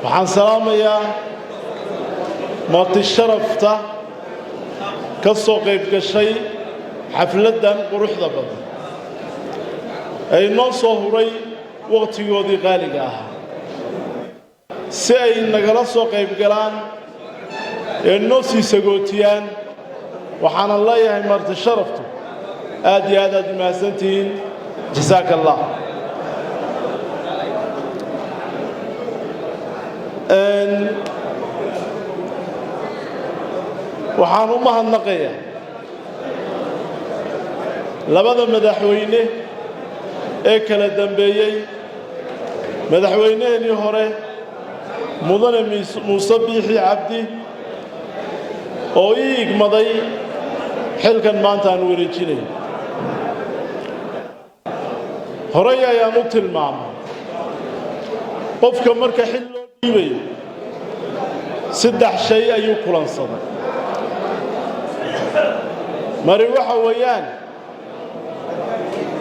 waxaan salaamayaa marti sharafta ka soo qayb gashay xafladan quruxda badan ay noo soo huray waqtigoodii qaaliga ahaa si ay nagala soo qayb galaan ee noo sii sagootiyaan waxaan leeyahay marti sharaftu aad iyo aad mahadsantihiin jazaaka allah waxaan u mahadnaqayaa labada madaxweyne ee kala dambeeyay madaxweynihii hore mudane muuse biixi cabdi oo ii igmaday xilkan maanta aan wareejinayo horey ayaan u tilmaamay qofka marka xil loo dhiibayo saddex shay ayuu kulansaday mari waxa weeyaan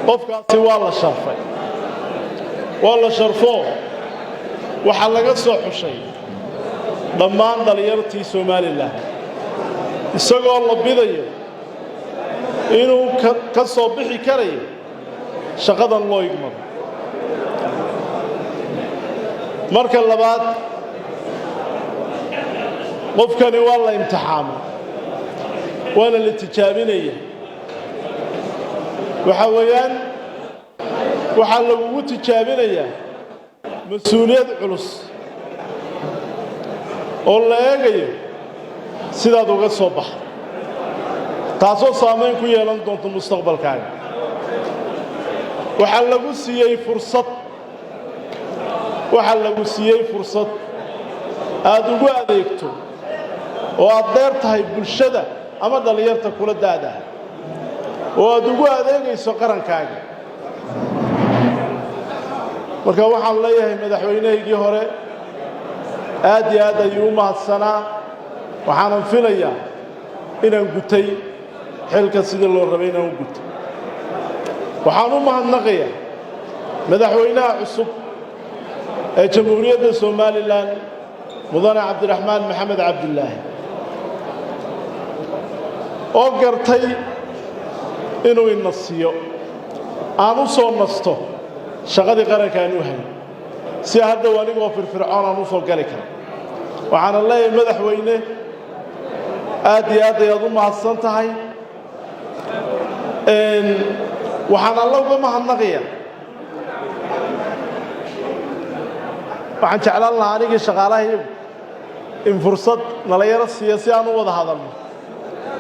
qofkaasi waa la sharfay waa la sharfo waxa laga soo xushay dhammaan dhalinyartii Soomaaliland isagoo la bidayo inuu ka soo bixi karayo shaqadan loo igmado marka labaad qofkani waa la imtixaamay waana la tijaabinaya waxa weeyaan waxa lagu tijaabinayaa mas'uuliyad culus oo la eegayo sidaad uga soo baxdo taasoo saameyn ku yeelan doonto mustaqbalkaaga waxa lagu siiyay fursad aad ugu adeegto oo aad dheer tahay bulshada ama dhalinyarta kula daada oo aad ugu adeegayso qarankaaga marka waxaan leeyahay madaxweynahaygii hore aad iyo aad ayuu u mahadsanaa waxaan filayaa inaan gutay xilka sidii loo rabay inaan u guto waxaan u mahadnaqayaa madaxweynaha cusub ee jamhuuriyadda Soomaaliland mudane cabdiraxmaan maxamed cabdilaahi oo gartay inuu inasiyo aan u soo nasto shaqadii qaranka aan u hayn si hadda anigoo firfircoon aan u soo gali karo waxaan leeyahay madaxweyne aad iyo aad ayaad u mahadsan tahay waxaan alla uga mahadnaqayaa waxaan jeclaan lahaa anigii shaqaalaha in fursad nala yaro siiyo si aan u wada hadalno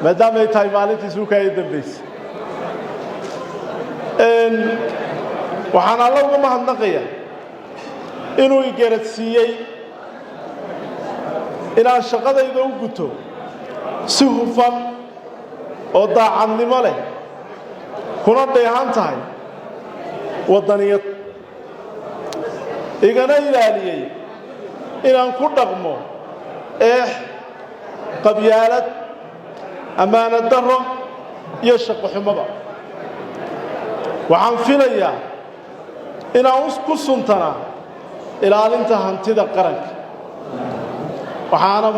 maadaama ay tahay maalintii suuka ay dambaysay waxaan alla uga mahadnaqayaa inuu i garadsiiyey inaan shaqadayda u guto si hufan oo daacadnimo leh kuna dheehan tahay waddaniyad igana ilaaliyey inaan ku dhaqmo qabyaalad ammaanad darro iyo shaqo xumaba waxaan filayaa inaan ku suntanaa ilaalinta hantida qaranka waxaana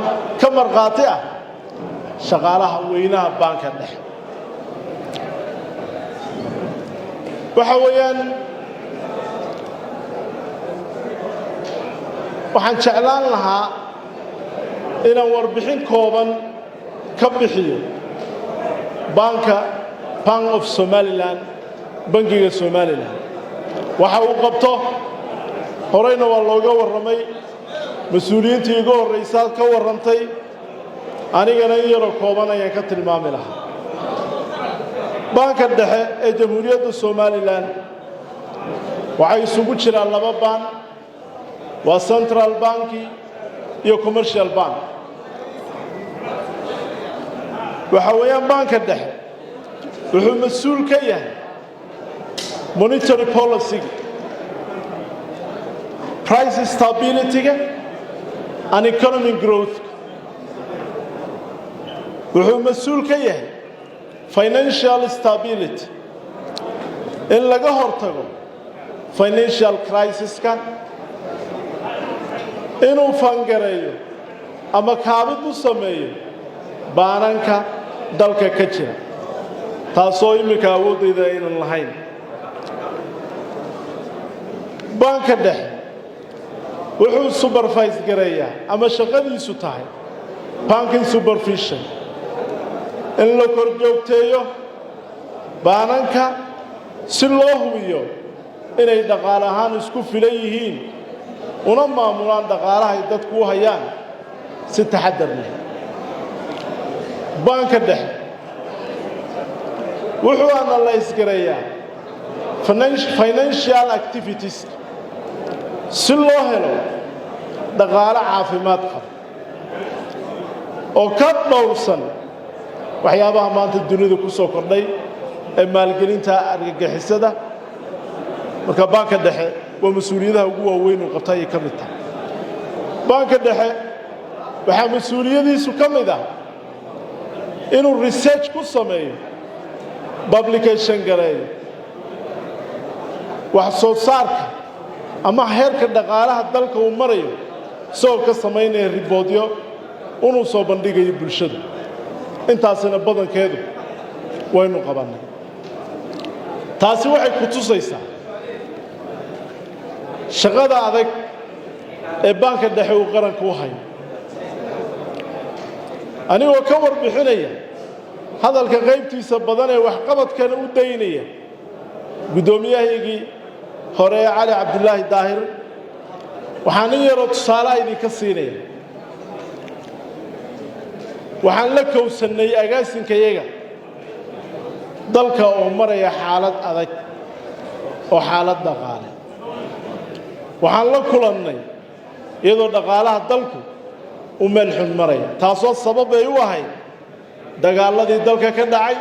ka marqaati ah shaqaalaha weynaha baanka dhexe waxa weeyaan waxaan jeclaan lahaa inaan warbixin kooban ka bixiyo Bank of Somaliland bangiga Somaliland waxa uu qabto horeyna waa looga warramay mas'uuliyiintii ugu horreysay ka warrantay anigana in yar kooban ayaan ka tilmaami lahaa banka dhexe ee jamhuuriyadda Somaliland waxay isugu jiraan laba baan waa Central Bank iyo Commercial Bank waxa weeyaan banka dhexe wuxuu mas'uul ka yahay monetary policy price stability and economic growth wuxuu mas'uul ka yahay financial stability in laga hortago financial crisis-ka inuu fangareeyo ama kaabid u sameeyo baananka dalka ka jira taasoo imika awoodayda aynan lahayn banka dhexe wuxuu supervise gareeyaa ama shaqadiisu tahay banking supervision in la korjoogteeyo baananka si loo hubiyo inay dhaqaale ahaan isku filan yihiin una maamulaan dhaqaalaha ay dadku u hayaan si taxaddar leh banka dhexe wuxuu analyze gareeyaa financial activities si loo helo dhaqaale caafimaad qaba oo ka dhowrsan waxyaabaha maanta dunida ku soo kordhay ee maalgelinta argagixisada marka banka dhexe waa mas'uuliyadaha ugu waaweyn uu qabtay ay ka mid tahay banka dhexe waxaa mas'uuliyadiisu ka mid ah inuu research ku sameeyo publication gareeyo wax soo saarka ama heerka dhaqaalaha dalka uu marayo isagoo ka samaynaya riboodyo unuu soo bandhigayo bulshada intaasina badankeedu waynu qabannay taasi waxay ku tusaysaa shaqada adag ee banka dhexe uu qaranka u hayo anigoo ka warbixinaya hadalka qaybtiisa badan ee waxqabadkana u daynaya guddoomiyahayagii hore ee cali cabdulaahi daahir waxaan in yaroo tusaalaha idinka siinaya waxaan la kowsannay agaasinkayaga dalka oo maraya xaalad adag oo xaalad dhaqaale waxaan la kulannay iyadoo dhaqaalaha dalku u meel xun maraya taasoo sabab ay u ahayd dagaaladii dalka ka dhacay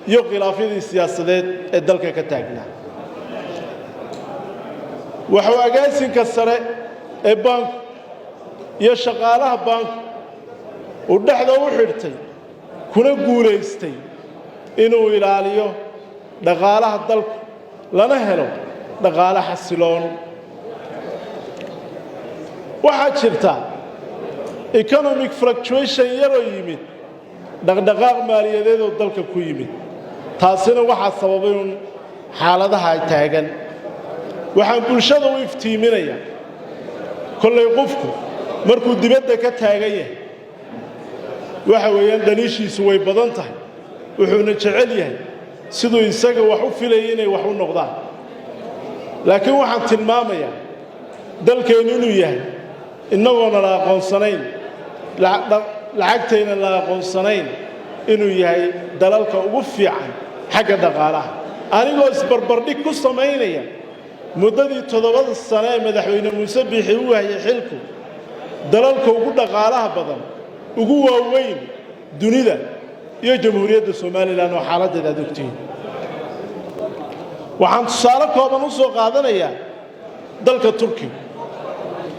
iyo khilaafyadii siyaasadeed ee dalka ka taagnaa wuxuu agaasinka sare ee banku iyo shaqaalaha banku uu dhexda u xidhtay kuna guulaystay inuu ilaaliyo dhaqaalaha dalku lana helo dhaqaale xasiloon waxaa jirta economic fluctuation yaroo yimid dhaqdhaqaaq maaliyadeed oo dalka ku yimid taasina waxaa sababay un xaaladaha taagan waxaan bulshada u iftiiminaya kollay qofku markuu dibadda ka taagan yahay waxa weeyaan dhaliishiisu way badan tahay wuxuuna jecel yahay siduu isaga wax u filayay inay wax u noqdaan laakiin waxaan tilmaamayaa dalkeennu inuu yahay innagoona la aqoonsanayn lacagtayna la aqoonsanayn inuu yahay dalalka ugu fiican xagga dhaqaalaha anigoo isbarbardhig ku samaynaya muddadii 7 sano ee madaxweyne muuse biixi uu hayay xilku dalalka ugu dhaqaalaha badan ugu waaweyn dunida iyo jamhuuriyadda Soomaaliland oo xaaladdeeda aad ogtihiin waxaan tusaale kooban u soo qaadanayaa dalka Turkiga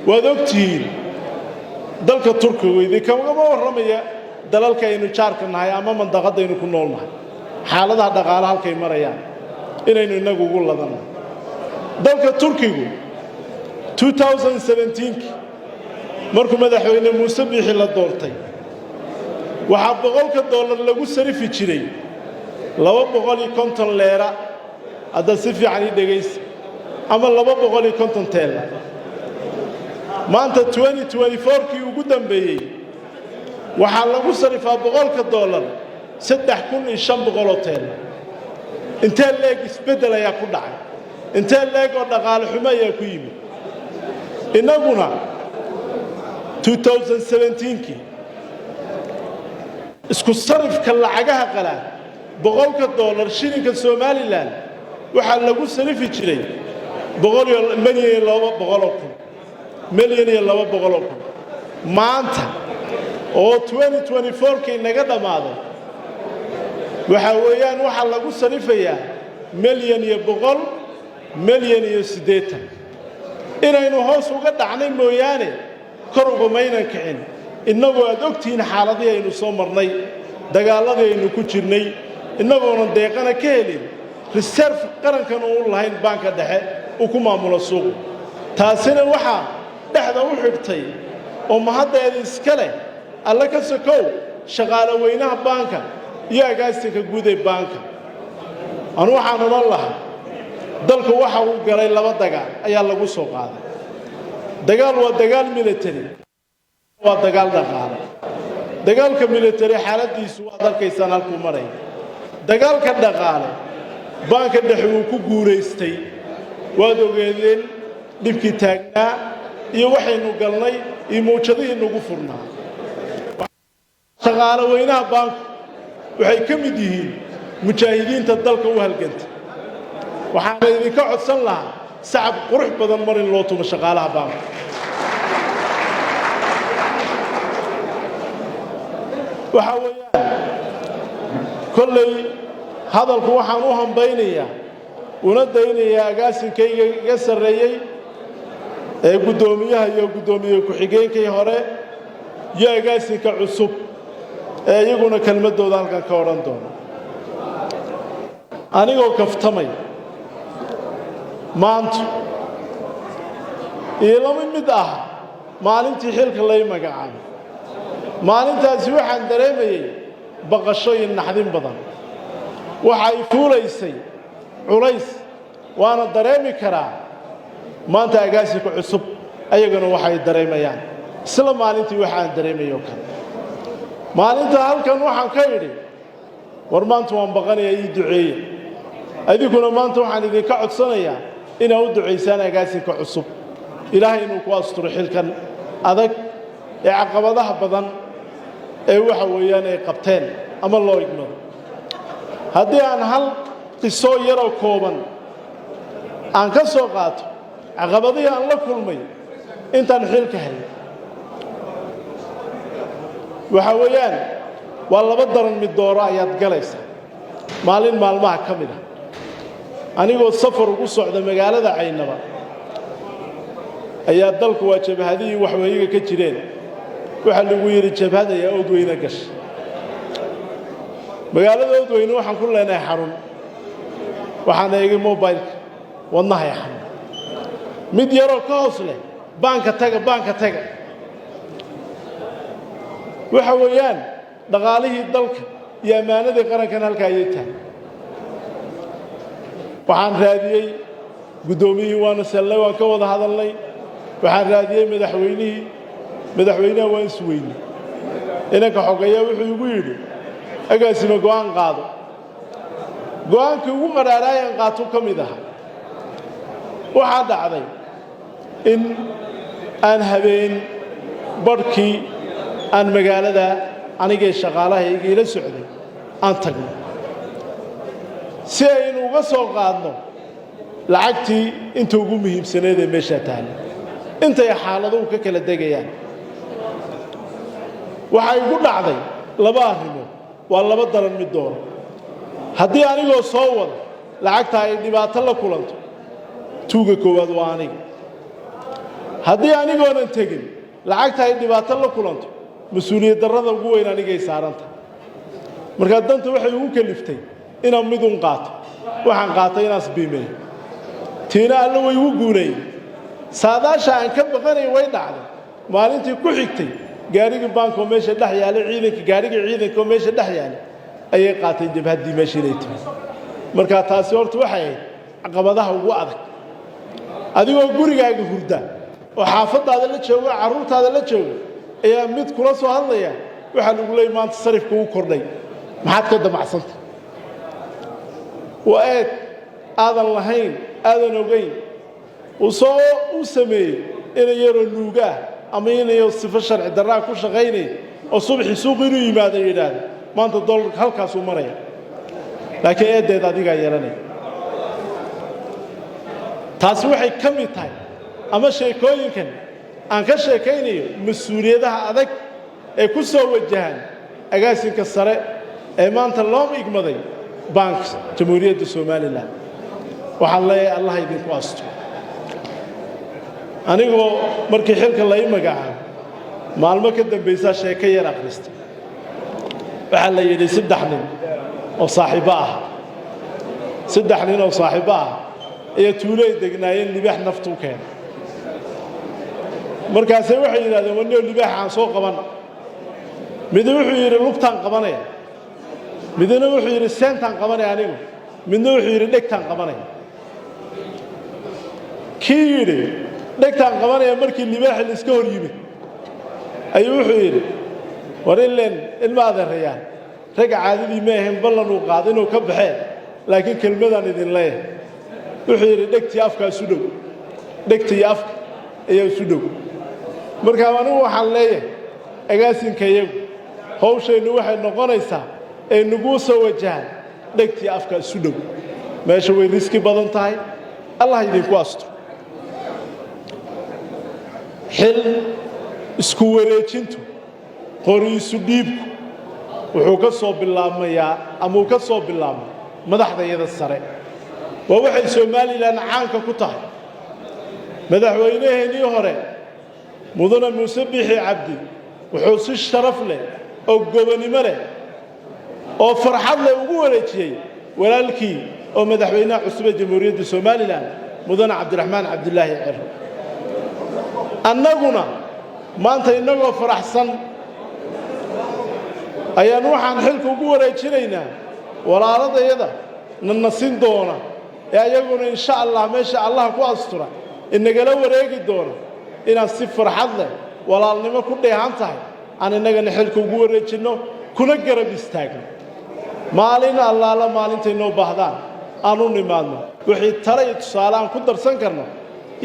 waad ogtihiin dalka Turkiga idinkama warramaya dalalka aynu jaarka nahay ama mandaqada aynu ku noolnahay xaaladaha dhaqaalaha halkay marayaan inaynu inagu ugu ladanahay dalka Turkiga 2017 markuu madaxweyne muuse biixi la doortay waxaa $100 lagu sarifi jiray 250 leera hadda si fiican ii dhegaysa ama 250 teela maanta 2024kii ugu dambeeyey waxaa lagu sarifaa $100 $3,500 teela intee leeg isbeddel ayaa ku dhacay intee leeg oo dhaqaale xumo ayaa ku yimid inaguna 2017kii isku sarifka lacagaha qalaan $100 shilinka Soomaaliland waxaa lagu sarifi jiray $1,200,000 maanta oo 2024kii naga dhamaaday waxa weeyaan waxa lagu sarifayaa $1,100,000 inaynu hoos uga dhacnay mooyaane kor uga maynan kicin innagoo aad ogtihiin xaaladii aynu soo marnay dagaaladii aynu ku jirnay innagoona deeqana ka helin reserve qarankan uu lahayn banka dhexe uu ku maamulo suuq taasina waxa dhexda u xigtay oo mahaddeeda iska leh alla ka sokow shaqaale weynaha baanka iyo agaasinka guud ee baanka anu waxaan odhan lahaa dalku waxa uu galay laba dagaal ayaa lagu soo qaaday dagaal waa dagaal military waa dagaal dhaqaale dagaalka military xaaladiisu waa dalkaysan halku maray dagaalka dhaqaale baanka dhexe uu ku guuleystay waad ogeedeen dhibkii taagnaa iyo waxaynu galnay iyo muujadihii nagu furnaa shaqaale weynaha baanku waxay ka mid yihiin mujaahidiinta dalka u halganta waxaana idinka codsan lahaa sacab qurux badan mar in loo tumo shaqaalaha baanka waxa weeyaan kolley hadalku waxaan u hambaynayaa una daynayaa agaasinkayga iga sarreeyey ee guddoomiyaha iyo guddoomiye ku-xigeenkii hore iyo agaasinka cusub ee iyaguna kelmadooda halkan ka odhan doono anigoo kaftamay maanta iyo lama mid ah maalintii xilka lay magacaabay maalintaasi waxaan dareemayay baqashooyin naxdin badan waxa ay fuulaysay culays waana dareemi karaa maanta agaasinka cusub ayaguna waxay dareemayaan isla maalintii waxaan dareemayo kale maalinta halkan waxaan ka idhi war maanta waan baqanayaa ii duceeya adiguna maanta waxaan idinka codsanayaa inaad u ducaysaan agaasinka cusub ilaahay inuu ku asturo xilkan adag ee caqabadaha badan ee waxa weeyaan ay qabteen ama loo igmado haddii aan hal qiso yaroo kooban aan ka soo qaato caqabadihii aan la kulmay intaan xilka hayay waxa weeyaan waa laba daran mid dooro ayaad galaysaa maalin maalmaha ka mid ah anigoo safar ugu socda magaalada Caynaba ayaa dalku waa jabhadii wax weeyiga ka jireen waxa lagu yiri jabhada ayaa Oodweyne gashay magaalada Oodweyne waxaan ku leenahay xarun waxaan eegay mobile wadnaha yaxan mid yaro ka hoos leh baanka taga waxa weeyaan dhaqaalihii dalka iyo amaanadii qarankan halka ay tahay waxaan raadiyay gudoomiyii waana salay waan ka wada hadalnay waxaan raadiyay madaxweynaha waan isweynay inanka xogaya wuxuu igu yiri agaasima go'aan qaado go'aankii ugu qaraarayaan qaato kamid ah waxa dhacday in aan habeen barkii aan magaalada anigee shaqaalaha ila socday aan tagno si aynu uga soo qaadno lacagtii inta ugu muhiimsaneed ee meesha taal intay xaaladuhu ka kala degayaan waxa igu dhacday laba arrimood waa laba daran mid dooro haddii anigoo soo wada lacagta ay dhibaato la kulanto tuuga koowaad waa aniga haddii anigoonan tegin lacagta ay dhibaato la kulanto mas'uuliyad darrada ugu weyn anigay saaranta marka danta waxay ugu kaliftay inaan midun qaato waxaan qaatay inaan isbiimeeyo tiina alla way ugu guuleeyay saadaasha aan ka baqanay way dhacday maalintii ku xigtay gaariga baanko meesha dhex yaalay ciidanka meesha dhex yaalay ayay qaateen jabhadii meesha inay timi marka taasi horta waxay caqabadaha ugu adag adigoo gurigaaga hurda oo xaafadaada la jooga caruurtaada la jooga ayaa mid kula soo hadlaya waxa lagu leeyahay maanta sarifka uu kordhay maxaad ka damacsantay waa aadan lahayn aadan ogeyn u sameeyay inay yaro nuuga ama inay sifo sharci darraa ku shaqaynay oo subaxii suuq inuu yimaado yiraahdo maanta dollarka halkaas uu maraya laakiin eedeed adiga yeelanay taasi waxay ka mid tahay ama sheekooyinkan aan ka sheekaynayo mas'uuliyadaha adag ee ku soo wajahan agaasinka sare ee maanta loo igmaday bank jamhuuriyadda Soomaaliland waxaan leeyahay Allah idinku asto anigoo markii xilka la magacaabo maalmo ka dambaysa sheeko yar akhristay waxa la yiri saddex nin oo saaxiibo ah iyo tuulay degnaayeen libax naftu keen markaasay waxay yidhahdeen wanniyo libaax aan soo qabanna mid wuxuu yidhi lugtaan qabanaya midna wuxuu yidhi seentaan qabanaya anigu midna wuxuu yidhi dhegtaan qabanaya kii yidhi dhegtaan qabanaya markii libaaxi la iska hor yimid ayuu wuxuu yidhi war ileen ilma adeerayaan ragga caadadii ma ahayn ballan uu qaado inuu ka baxee laakiin kelmadaan idin leeyahay wuxuu yidhi dhegtii afkaa isu dhow dhegtii afka ayaa isu dhow markaa anigu waxaan leeyahay agaasinka iyagu hawshaynu waxay noqonaysaa ay nagu soo wajahaan dhegtii afka isu dhow meesha way riski badan tahay allah idinku asto xil isku wareejintu qori isu dhiibku wuxuu ka soo bilaabmayaa ama uu ka soo bilaabmay madaxdayada sare waa waxay Soomaaliland caanka ku tahay madaxweynaheenii hore mudane Muuse Biixi Cabdi wuxuu si sharaf leh oo gobonimo leh oo farxad leh ugu wareejiyay walaalkii oo madaxweynaha cusub ee Jamhuuriyadda Soomaaliland mudane Cabdiraxmaan Cabdilaahi Ciro annaguna maanta inagoo faraxsan ayaan waxaan xilka ugu wareejinaynaa walaaladayada nasin doona ee ayaguna insha Allah meesha Allah ku astura inagala wareegi doona inaan si farxad leh walaalnimo ku dheehan tahay aan inagana xilka ugu wareejino kuna garab istaagno maalin allaala maalintay noo baahdaan aanu nimaadno wixii talo iyo tusaale aan ku darsan karno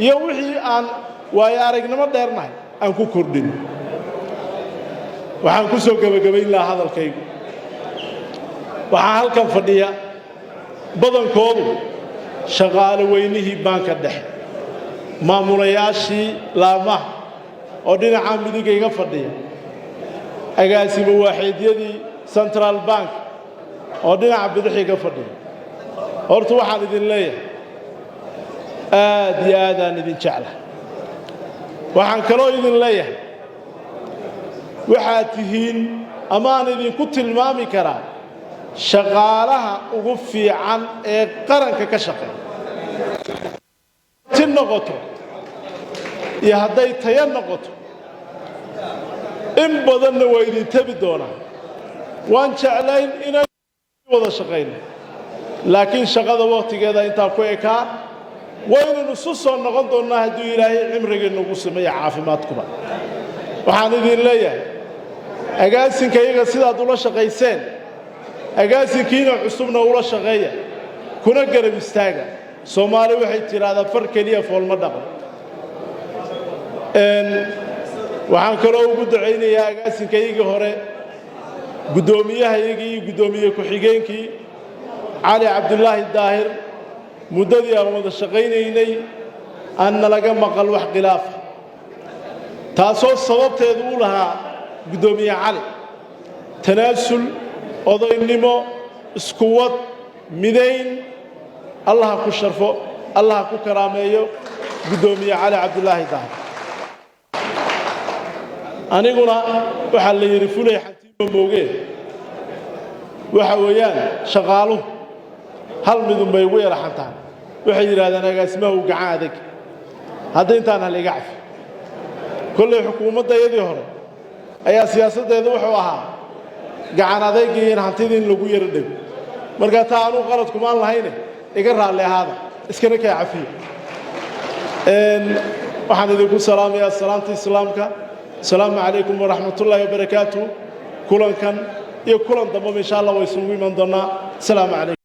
iyo wixii aan waayo aragnimo dheernahay aan ku kordhin waxaan ku soo gabagabayn lahaa hadalkaygu waxaa halkan fadhiya badankoodu shaqaale weynihii baanka dhexe maamulayaashii laamaha oo dhinaca midiga iga fadhiya agaasimo waaxiidyadii Central Bank oo dhinaca bidixii iga fadhiya horta waxaan idin leeyahay aad iyo aad aan idin jeclahay waxaan kaloo idin leeyahay waxaad tihiin ama aan idinku tilmaami karaa shaqaalaha ugu fiican ee qaranka ka shaqeeya tin noqoto iyo hadday tayo noqoto in badanna waa idin tabi doonaa waan jeclayn inaan wada shaqayno laakiin shaqada waqtigeeda intaa ku ekaa waynanu isu soo noqon doonnaa hadduu ilaahay cimrigeena ugu sameeya caafimaadkuba waxaan idin leeyahay agaasinka iyaga sidaad ula shaqayseen agaasinkiina cusubna ula shaqeeya kuna garab istaaga Soomaali waxay tiraahdaa far kaliya foolma dhaqan waxaan kaloo ugu ducaynayaa agaasinka iyaga hore guddoomiyahayagii iyo guddoomiye ku-xigeenkii Cali Cabdulaahi Daahir muddadii aan wada shaqaynaynay aan nalaga maqal wax khilaaf taasoo sababteedu u lahaa guddoomiye Cali tanaasul odaynimo isku wad midayn Allah ku sharfo Allah ku karaameeyo guddoomiye Cali Cabdulaahi Daahir aniguna waxa la yiri fulay xantiimo moogeen waxa weeyaan shaqaaluhu hal midun bay ugu yaraxantaan waxay yiraahdaan agaasimaha uu gacan adag hadda intaan hal iga caf kulli xukuumadayadii hore ayaa siyaasadeedu wuxuu ahaa gacan adeegii in hantidii lagu yara dhago marka taa aanu qalad kuma lahayn iga raali ahaada iskana ka cafiyo waxaan idinku salaamayaa salaamta islaamka السلام عليكم ورحمة الله وبركاته كلن كان يكلن ضمن إن شاء الله ويسوي من ضنا السلام عليكم